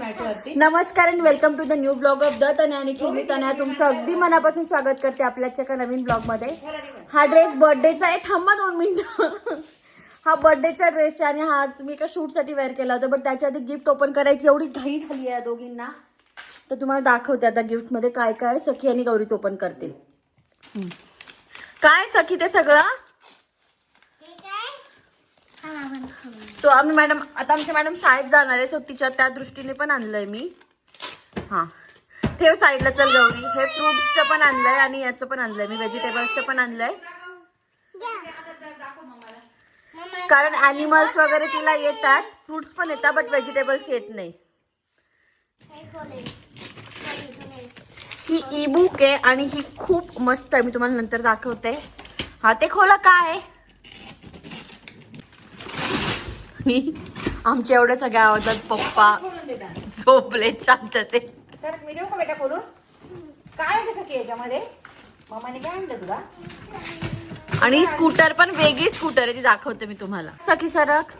नमस्कार and welcome to the new blog of the Tanya आणि मी तन्या तुमचं अगदी मनापासून स्वागत करते आपल्याच्या एका नवीन ब्लॉग मध्ये. हा ड्रेस बर्थडेचा आहे. थांबा 2 मिनिटं. हा बर्थडेचा ड्रेस आहे आणि हाच मी एका शूट साठी वेअर केला होता. बट त्याच्या आधी गिफ्ट ओपन करायची एवढी घाई झाली आहे दोघींना, तर तुम्हाला दाखवते आता गिफ्ट मध्ये काय काय सखी आणि गौरीच ओपन करतील. काय सखी ते सगळं तो आम्ही मॅडम आता आमच्या मॅडम शाळेत जाणार आहे, सो तिच्या त्या दृष्टीने पण आणलंय मी. हा ठेव साईडला. चल गौरी, हे फ्रुट्सचं पण आणलंय आणि याचं पण आणलंय मी, व्हेजिटेबल्सचं पण आणलंय. कारण ॲनिमल्स वगैरे तिला येतात, फ्रुट्स पण येतात बट व्हेजिटेबल्स येत नाही. ही ई बुक आहे आणि ही खूप मस्त आहे, मी तुम्हाला नंतर दाखवते. हा ते खोला काय आमच्या एवढ्या सगळ्या आवाजात पप्पा झोपले शांतते. सर मी देऊ का बेटा खोलून? काय आहे सखी याच्यामध्ये? मामाने काय आणलं तुला? आणि स्कूटर पण वेगळी स्कूटर आहे, ती दाखवते मी तुम्हाला. सखी सरक.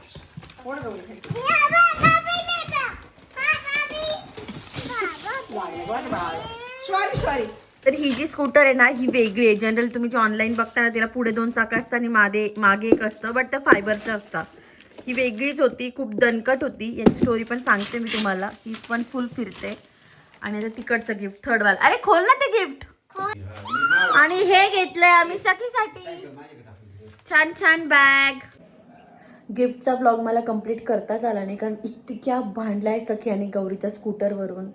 सॉरी. तर ही जी स्कूटर आहे ना ही वेगळी आहे. जनरल तुम्ही जी ऑनलाईन बघता ना तिला पुढे 2 चाकं असतात आणि मागे एक असतं, बट त्या फायबरच्या असतात. ही वेगळीच होती, खूप दणकट होती. याची स्टोरी पण सांगते मी तुम्हाला. ही पण फुल फिरते. आणि आता तिकडचं गिफ्ट थर्ड वाला. अरे खोल ना ते गिफ्ट. आणि हे घेतलंय आम्ही सखीसाठी, छान छान बॅग. गिफ्टचा ब्लॉग मला कंप्लीट करताच आला नाही, कारण इतक्या भांडलाय सखी आणि गौरी त्या स्कूटरवरून,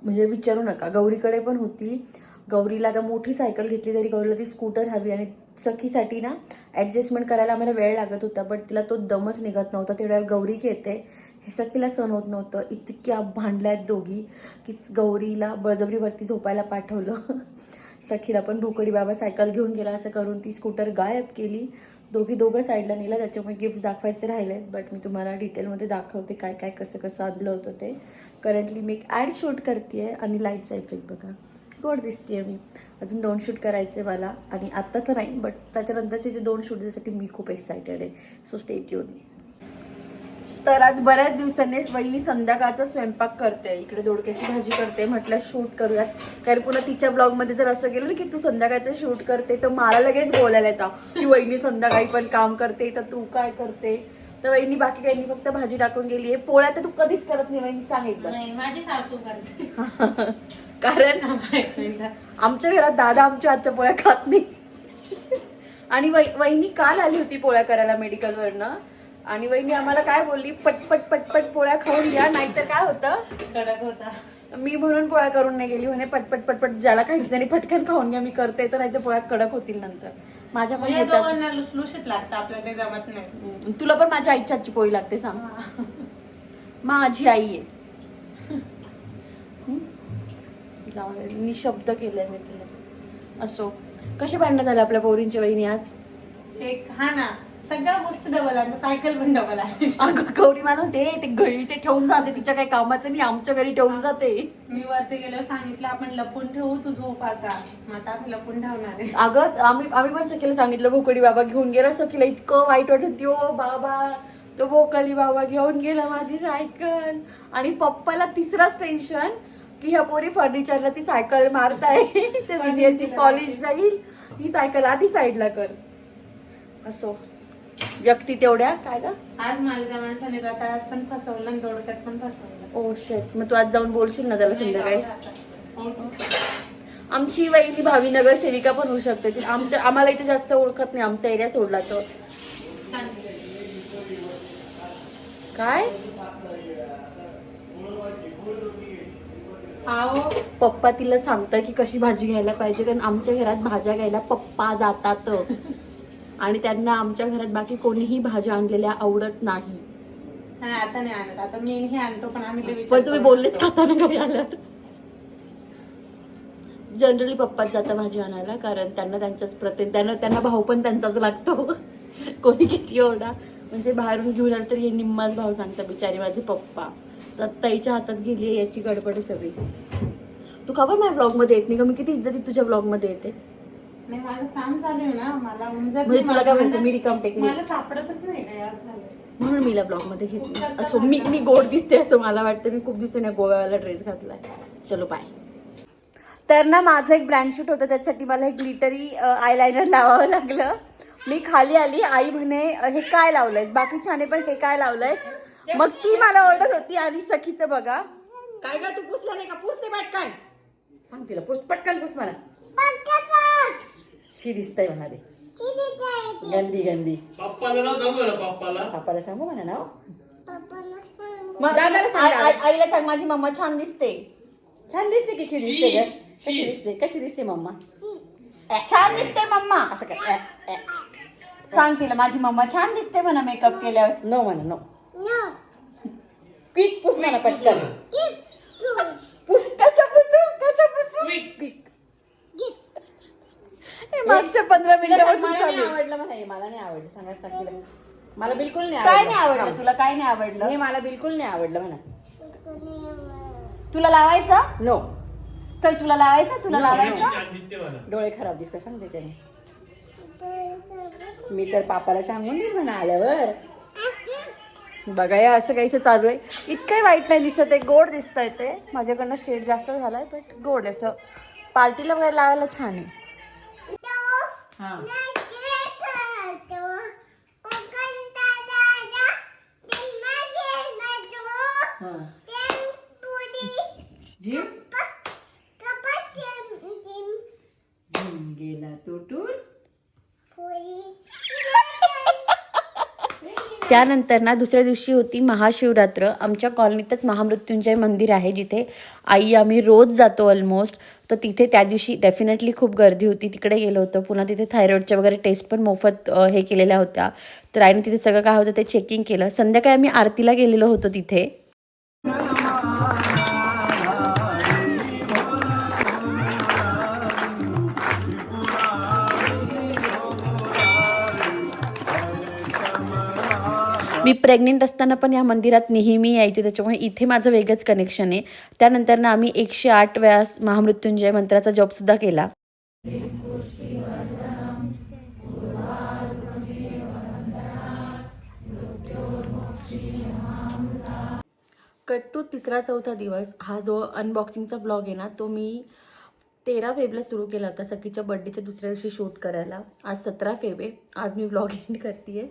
म्हणजे विचारू नका. गौरीकडे पण होती. गौरीला आता मोठी सायकल घेतली तरी गौरीला ती स्कूटर हवी, आणि सखीसाठी ना ॲडजस्टमेंट करायला आम्हाला वेळ लागत होता, बट तिला तो दमच निघत नव्हता. तेवढ्या गौरी घेते हे सखीला सहन होत नव्हतं. इतक्या भांडल्यात दोघी की गौरीला बळजबरीवरती झोपायला पाठवलं. सखीला पण भोकडी बाबा सायकल घेऊन गेला, असं करून ती स्कूटर गायब केली. दोघं साईडला नेला. त्याच्यामुळे गिफ्ट दाखवायचे राहिले, बट मी तुम्हाला डिटेलमध्ये दाखवते काय काय कसं आणलं होतं ते. करंटली मी एक ॲड शूट करते आणि लाईटचा इफेक्ट बघा, गोड दिसते मी. अजून 2 शूट करायचे मला, आणि आत्ताचं नाही बट त्याच्यानंतरचे जे 2 शूट त्यासाठी मी खूप एक्सायटेड आहे. So stay tune. तर आज बऱ्याच दिवसांनी वहिनी संध्याकाळचा स्वयंपाक करते. इकडे दोडक्याची भाजी करते. म्हटलं शूट करूयात, कारण पुन्हा तिच्या ब्लॉगमध्ये जर असं गेलं ना की तू संध्याकाळचं शूट करते तर मला लगेच बोलायला येतं की वहिनी संध्याकाळी पण काम करते, तर तू काय करते. तर वहिनी बाकी काही नाही, फक्त भाजी टाकून गेली आहे. पोळ्या तर तू कधीच करत नाही वहिनी, सांगितलं. माझी सासू करते. कारण आमच्या घरात दादा आमच्या हातच्या पोळ्या खात नाही. आणि वहिनी काल आली होती पोळ्या करायला मेडिकलवरनं, आणि वहिनी आम्हाला काय बोलली, पटपट पोळ्या खाऊन घ्या, नाहीतर काय होतं कडक होता. मी म्हणून पोळ्या करून नाही गेली. म्हणे पटपट ज्याला खायची त्यांनी पटकन खाऊन घ्या, मी करते, तर नाहीतर पोळ्या कडक होतील नंतर. माझ्या पण लुसलुशीत लागतं, आपल्याला ते जमत नाही. तुला पण माझ्या आईच्या हातची पोळी लागते सांग. माझी आई आहे. निशब्द केलंय मी तिला. असो, कसे भांडणं झाले आपल्या पोरींच्या वहिनी आज? एक हा ना, सगळ्या गोष्टी डबल आहे, सायकल पण डबल आहे. अगं गौरी मानवते ते घरी ते ठेवून जाते, तिच्या काही कामाचं नाही, आमच्या घरी ठेवून जाते. मी वरती गेल्यावर सांगितलं आपण लपून ठेवू, तू झोप आता. आता आम्ही लपून ठेवणार आहे. अगं आम्ही पण सखीला सांगितलं, भोकडी बाबा घेऊन गेला. सखीला इतकं वाईट वाटत होती, ओ बाबा तो भोकडी बाबा घेऊन गेला माझी सायकल. आणि पप्पाला तिसराच टेन्शन की ह्या पोरी फर्निचरला ती सायकल मारताय, तर याची पॉलिश जाईल, ही सायकल आधी साईडला कर. असो, व्यक्ती तेवढ्या काय ग. आज माझ्या माणसाने रताळ्यात पण फसवलं आणि दोडक्यात पण फसवलं. ओ शेट, मग तू आज जाऊन बोलशील ना त्याला संध्याकाळी. आमची वहिनी भावी नगर सेविका पण होऊ शकते. आम्हाला इथे जास्त ओळखत नाही, आमचा एरिया सोडला तर. काय पप्पा तिला सांगतात की कशी भाजी घ्यायला पाहिजे, कारण आमच्या घरात भाज्या घ्यायला पप्पा जातात आणि त्यांना आमच्या घरात बाकी कोणीही भाज्या आणलेल्या आवडत नाही. आता नाही आणत, आता मी हे आणतो, पण आम्ही पण तुम्ही बोललेच खाताना घरी आलं. जनरली पप्पाच जाता भाजी आणायला, कारण त्यांना त्यांच्याच त्यांना भाव पण त्यांचाच लागतो. कोणी किती ओरडा, म्हणजे बाहेरून घेऊन आलं तर हे निम्माच भाव सांगतात बिचारी माझे पप्पा. सत्ताईच्या हातात गेली याची गडबड सगळी. तू खबर माझ्या ब्लॉग मध्ये येत नाही का? मी किती इज्जतीत तुझ्या ब्लॉग मध्ये येते. नाही, माझं काम चालू आहे ना, मला म्हणजे तुला काय म्हणायचं, मी रिकाम टेकली, मला सापडतच नाही काय आज झालं. म्हणून मीला ब्लॉगमध्ये घेतली. असो मी गोड दिसते असं मला वाटतं. मी खूप दिवसांनी गोव्यावाला ड्रेस घातलाय. चलो बाय. तर ना माझं एक ब्रँड शूट होतं, त्याच्यासाठी मला एक ग्लिटरी आयलायनर लावावं लागलं. मी खाली आली, आई म्हणे हे काय लावलंयस, बाकी छाने पण हे काय लावलंयस. मग ती मला ओरडत होती. आणि सखीचं बघा काय ग, तू पुसला नाही का? पुसते पटकन, सांग तिला पुस, पटकन पुस म्हणा. शी दिसतंय म्हणा ते, गंदी गंदी. पप्पाला सांगू म्हणा ना. मग दादाला सांग. आईला सांग माझी मम्मा छान दिसते. छान दिसते की शी दिसते ग? कशी दिसते, कशी दिसते मम्मा? छान दिसते मम्मा. असं काय? सांग तिला माझी मम्मा छान दिसते म्हणा मेकअप केल्यावर. नो म्हणा, नो. क्विक पुस म्हणा पटकन. कसं पुसू क्विक. मागच्या 15 मिनिटापासून मला चालू नाही आहे. आवडलं म्हणा, मला नाही आवडलं. सांगायचं सांग तिला, मला बिलकुल नाही काय आवडलं. नाही आवडलं तुला, काय नाही आवडलं हे मला बिलकुल नाही आवडलं म्हणा. तुला लावायचं. नो. चल तुला लावायचं, तुला लावायचं. डोळे खराब दिसतात सांग त्याच्याने. मी तर पापाला सांगून देईन म्हणा आल्यावर. बघा या असं काहीच चालू आहे. इतकंही वाईट नाही दिसत आहे, गोड दिसतंय ते. माझ्याकडनं शेड जास्त झालाय बट गोड असं पार्टीला वगैरे लावायला छान आहे. हा. जीव गेला तुटून. त्यानंतर ना दुसऱ्या दिवशी होती महाशिवरात्र. आमच्या कॉलनीतच महामृत्युंजय मंदिर आहे जिथे आम्ही रोज जातो ऑलमोस्ट. तर तिथे त्या दिवशी डेफिनेटली खूप गर्दी होती. तिकडे गेलो होतो. पुन्हा तिथे थायरॉईडच्या वगैरे टेस्ट पण मोफत हे केलेल्या होत्या. तर आईने तिथे सगळं काय होतं ते चेकिंग केलं. संध्याकाळी आम्ही आरतीला गेलेलो होतो तिथे. मी प्रेग्नेंट असताना पण या मंदिरात नेहमी यायचे, त्याच्यामुळे इथे माझं वेगळंच कनेक्शन आहे. त्यानंतर ना आम्ही 108 वेळा महामृत्युंजय मंत्राचा जपसुद्धा केला. कट्टू 3-4 दिवस. हा जो अनबॉक्सिंगचा ब्लॉग आहे ना तो मी 13 फेबला सुरू केला होता, सखीच्या बड्डेच्या दुसऱ्या दिवशी शूट करायला. आज 17 फेब आहे. आज मी ब्लॉग एंड करते आहे.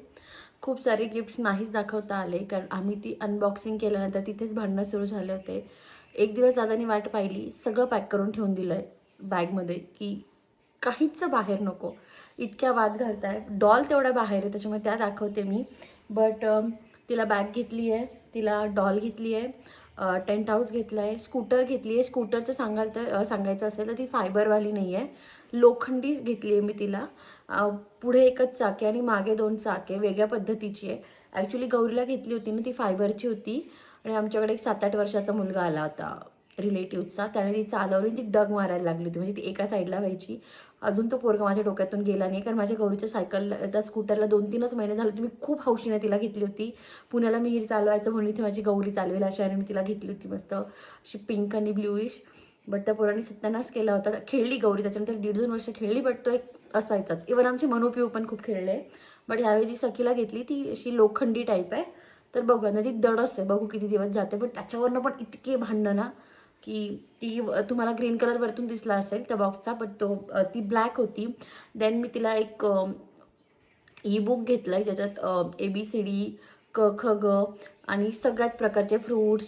खूप सारे गिफ्ट्स नाहीच दाखवता आले कारण आम्ही ती अनबॉक्सिंग केल्यानंतर तिथेच भांडणं सुरू झाले होते. एक दिवस दादानी वाट पाहिली, सगळं पॅक करून ठेवून दिलं आहे बॅगमध्ये की काहीच बाहेर नको. इतक्या वाद घालताय. डॉल तेवढा बाहेर आहे त्याच्यामुळे त्या दाखवते मी. बट तिला बॅग घेतली आहे, तिला डॉल घेतली आहे, टेंट हाऊस घेतला आहे, स्कूटर घेतली आहे. स्कूटरचं सांगायचं असेल तर ती फायबरवाली नाही आहे, लोखंडी घेतली आहे मी तिला. पुढे एकच चाके आणि मागे 2 चाके वेगळ्या पद्धतीची आहे. ॲक्च्युली गौरीला घेतली होती ना ती फायबरची होती. आणि आमच्याकडे एक 7-8 वर्षाचा मुलगा आला होता रिलेटिव्हचा, त्याने ती चालवली, ती डग मारायला लागली होती. म्हणजे ती एका साईडला व्हायची. अजून तो पोरगा माझ्या डोक्यातून गेला नाही कारण माझ्या गौरीच्या त्या स्कूटरला 2-3च महिने झाले होते. मी खूप हौशीने तिला घेतली होती. पुण्याला मी चालवायचं म्हणून इथे माझी गौरी चालवेल अशाने मी तिला घेतली होती, मस्त अशी पिंक आणि ब्ल्यूइश. बट त्या पोरांनी सत्यानाश केला होता. खेळली गौरी, त्याच्यानंतर 1.5-2 वर्ष खेळली, बट तो एक असायचाच. इव्हन आमचे मनोपिऊ पण खूप खेळले. बट ह्यावेळी जी सखीला घेतली ती अशी लोखंडी टाईप आहे. तर बघा ना ती दडच आहे, बघू किती दिवस जाते. पण त्याच्यावरनं पण इतके भांडणं ना की ती तुम्हाला ग्रीन कलर वरतून दिसला असेल त्या बॉक्सचा, बट ती ब्लॅक होती. देन मी तिला एक ई-बुक घेतलं आहे ज्याच्यात ABCD क ख ग आणि सगळ्याच प्रकारचे फ्रूट्स,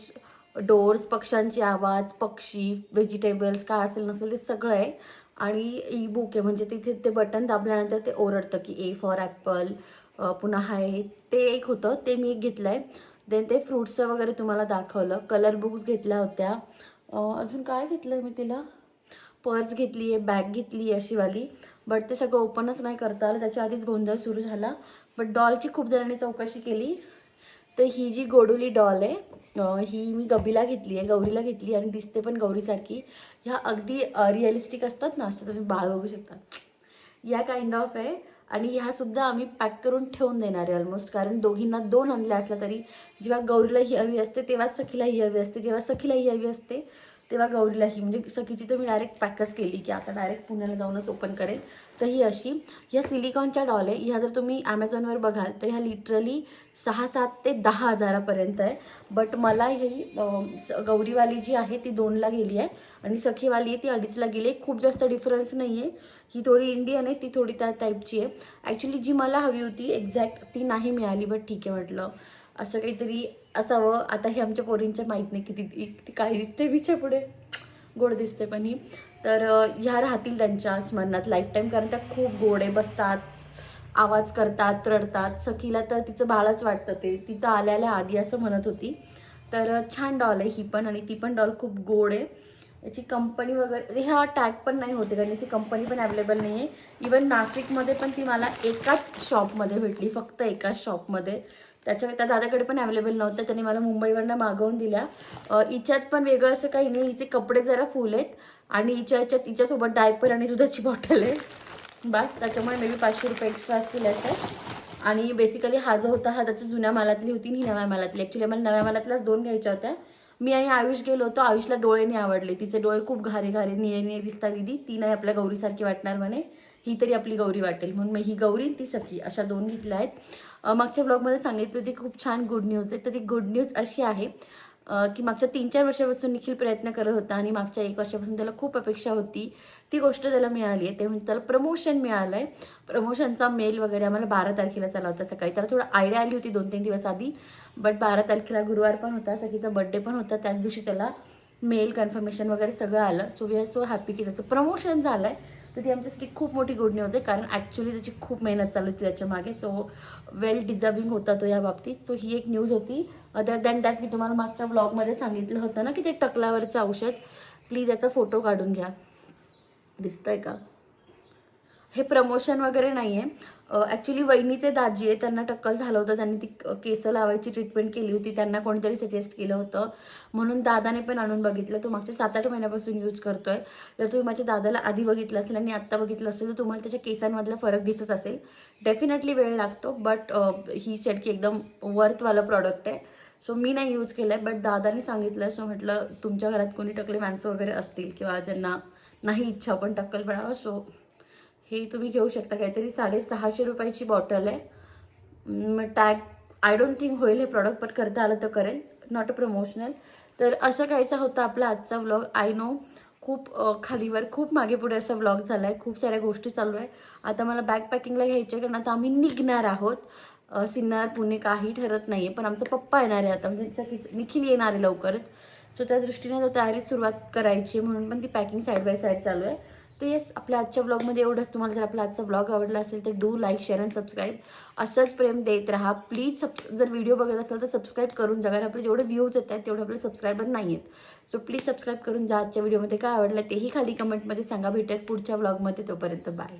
डोर्स, पक्ष्यांचे आवाज, पक्षी, व्हेजिटेबल्स काय असेल नसेल ते सगळं आहे. आणि ई-बुक आहे म्हणजे तिथे ते बटन दाबल्यानंतर ते ओरडतं की A फॉर ॲपल, पुन्हा आहे ते एक होतं, ते मी एक घेतलं आहे. देन ते फ्रूट्सचं वगैरे तुम्हाला दाखवलं. कलर बुक्स घेतल्या होत्या. अजून काय घेतलं आहे मी तिला, पर्स घेतली आहे, बॅग घेतली आहे अशीवाली. बट ते सगळं ओपनच नाही करता आलं, त्याच्या आधीच गोंधळ सुरू झाला. बट डॉलची खूप जणांनी चौकशी केली. तर ही जी गोडुली डॉल आहे ही मी गौरीला घेतली आणि दिसते पण गौरीसारखी. ह्या अगदी रिअलिस्टिक असतात ना, असं तुम्ही बाळ बघू शकता, या काइंड ऑफ आहे. आणि ह्यासुद्धा आम्ही पॅक करून ठेवून देणार आहे ऑलमोस्ट, कारण दोघींना 2 आणल्या असल्या तरी जेव्हा गौरीला ही हवी असते तेव्हा सखीला ही हवी असते, जेव्हा सखीला ही हवी असते तेव्हा गौरीला ही म्हणजे सखीची तर मी डायरेक्ट पॅकच केली की आता डायरेक्ट पुण्याला जाऊनच ओपन करेल. तर ही अशी ह्या सिलिकॉनच्या डॉल आहे. ह्या जर तुम्ही ॲमेझॉनवर बघाल तर ह्या लिटरली 6,000 ते 10,000पर्यंत आहे. बट मला ही गौरीवाली जी आहे ती 2ला गेली आहे आणि सखीवाली आहे ती 2.5ला गेली आहे. खूप जास्त डिफरन्स नाही आहे. ही थोडी इंडियन आहे, ती थोडी त्या टाईपची आहे. ॲक्च्युली जी मला हवी होती एक्झॅक्ट ती नाही मिळाली. बट ठीक आहे म्हटलं असं काहीतरी असावं. आता हे आमच्या पोरींच्या माहीत नाही किती ती काय दिसते बिच्या पुढे, गोड दिसते पण ही. तर ह्या राहतील त्यांच्या स्मरणात लाईफ टाईम, कारण त्या खूप गोड आहे, बसतात, आवाज करतात, रडतात. सखीला तर तिचं बाळच वाटतं ते, ती तर आल्याला आधी असं म्हणत होती. तर छान डॉल आहे ही पण आणि ती पण डॉल खूप गोड आहे. याची कंपनी वगैरे ह्या टॅग पण नाही होते कारण याची कंपनी पण अवेलेबल नाही आहे. इवन नाशिकमध्ये पण ती मला एकाच शॉपमध्ये भेटली, फक्त एकाच शॉपमध्ये. त्या दादाकडे पण अवेलेबल नव्हतं, त्याने मला मुंबईवरनं मागवून दिल्या. हिच्यात पण वेगळं असं काही नाही, हिचे कपडे जरा फुल आहेत आणि हिच्यासोबत डायपर आणि दुधाची बॉटल आहे बस. त्याच्यामुळे मे बी 500 रुपये एक्स्ट्रा असतील असं. आणि बेसिकली हा जो होता हा त्याच्या जुन्या मालातली होती आणि ही नव्या मालातली. ॲक्च्युली मला नव्या मालातल्याच 2 घ्यायच्या होत्या. मी आणि आयुष गेलो होतो. आयुषला डोळे नाही आवडले, तिचे डोळे खूप घारे घारे निळे निळे दिसतात. दिदी ती नाही आपल्या गौरीसारखी वाटणार म्हणे, ही तरी आपली गौरी वाटेल, म्हणून मी ही गौरी ती सखी अशा 2 घेतल्या आहेत. मागच्या ब्लॉगमध्ये सांगितली होती खूप छान गुड न्यूज आहे. तर ती गुड न्यूज अशी आहे की मागच्या 3-4 वर्षापासून निखिल प्रयत्न करत होता आणि मागच्या 1 वर्षापासून त्याला खूप अपेक्षा होती, ती गोष्ट त्याला मिळाली आहे. ते म्हणजे त्याला प्रमोशन मिळालं आहे. प्रमोशनचा मेल वगैरे आम्हाला 12 तारखेला चालला होता सकाळी. त्याला थोडं आयडिया आली होती 2-3 दिवस आधी. बट 12 तारखेला गुरुवार पण होता, सखीचा बड्डे पण होता, त्याच दिवशी त्याला मेल कन्फर्मेशन वगैरे सगळं आलं. So we are so happy की त्याचं प्रमोशन झालं आहे. तर ती आमच्यासाठी खूप मोठी गुड न्यूज आहे, कारण ॲक्च्युली त्याची खूप मेहनत चालू होती त्याच्या मागे. सो वेल डिझर्विंग होता तो या बाबतीत. सो ही एक न्यूज होती. अदर दॅन दॅट मी तुम्हाला मागच्या ब्लॉगमध्ये सांगितलं होतं ना की ते टकलावरचं औषध, प्लीज याचा फोटो काढून घ्या. दिसतंय का? हे प्रमोशन वगैरे नाही आहे. ॲक्च्युली वहिनीचे दाजी आहे, त्यांना टक्कल झालं होतं, त्यांनी ती केस लावायची ट्रीटमेंट केली होती, त्यांना कोणीतरी सजेस्ट केलं होतं, म्हणून दादाने पण आणून बघितलं. तो मागच्या 7-8 महिन्यापासून यूज करतोय. जर तुम्ही माझ्या दादाला आधी बघितलं असेल आणि आत्ता बघितलं असेल तर तुम्हाला त्याच्या केसांमधला फरक दिसत असेल. डेफिनेटली वेळ लागतो, बट ही सेट की एकदम वर्थवालं प्रॉडक्ट आहे. सो मी नाही यूज केलं आहे, बट दादाने सांगितलं. सो म्हटलं तुमच्या घरात कोणी टकले माणसं वगैरे असतील किंवा ज्यांना नाही इच्छा पण टक्कल पडावं, सो हे तुम्ही घेऊ शकता. काहीतरी 650 रुपयाची बॉटल आहे. मग टॅग आय डोंट थिंक होईल हे प्रॉडक्ट, पण करता आलं तर करेल, नॉट अ प्रमोशनल. तर असं काहीसा होता आपला आजचा व्लॉग. आय नो खूप खालीवर खूप मागे पुढे असा व्लॉग झाला आहे, खूप साऱ्या गोष्टी चालू आहे. आता मला बॅग पॅकिंगला घ्यायचं आहे, कारण आता आम्ही निघणार आहोत. सिन्नर पुणे काही ठरत नाही आहे, पण आमचा पप्पा येणार आहे आता, म्हणजे निखिल येणार आहे लवकरच. सो त्या दृष्टीने तर तयारी सुरुवात करायची, म्हणून पण ती पॅकिंग साईड बाय साईड चालू आहे. तर येस, आपल्या आजच्या ब्लॉगमध्ये एवढंच. तुम्हाला जर आपला आजचा ब्लॉग आवडला असेल तर do like, share and subscribe. असंच प्रेम देत राहा प्लीज. जर व्हिडिओ बघत असाल तर सबस्क्राईब करून जा, कारण आपले जेवढे व्ह्यूज येत आहेत तेवढे आपले सबस्क्रायबर नाही आहेत. सो प्लीज सबस्क्राईब करून जा. आजच्या व्हिडिओमध्ये काय आवडलं तेही खाली कमेंटमध्ये सांगा. भेटूयात पुढच्या ब्लॉगमध्ये, तोपर्यंत बाय.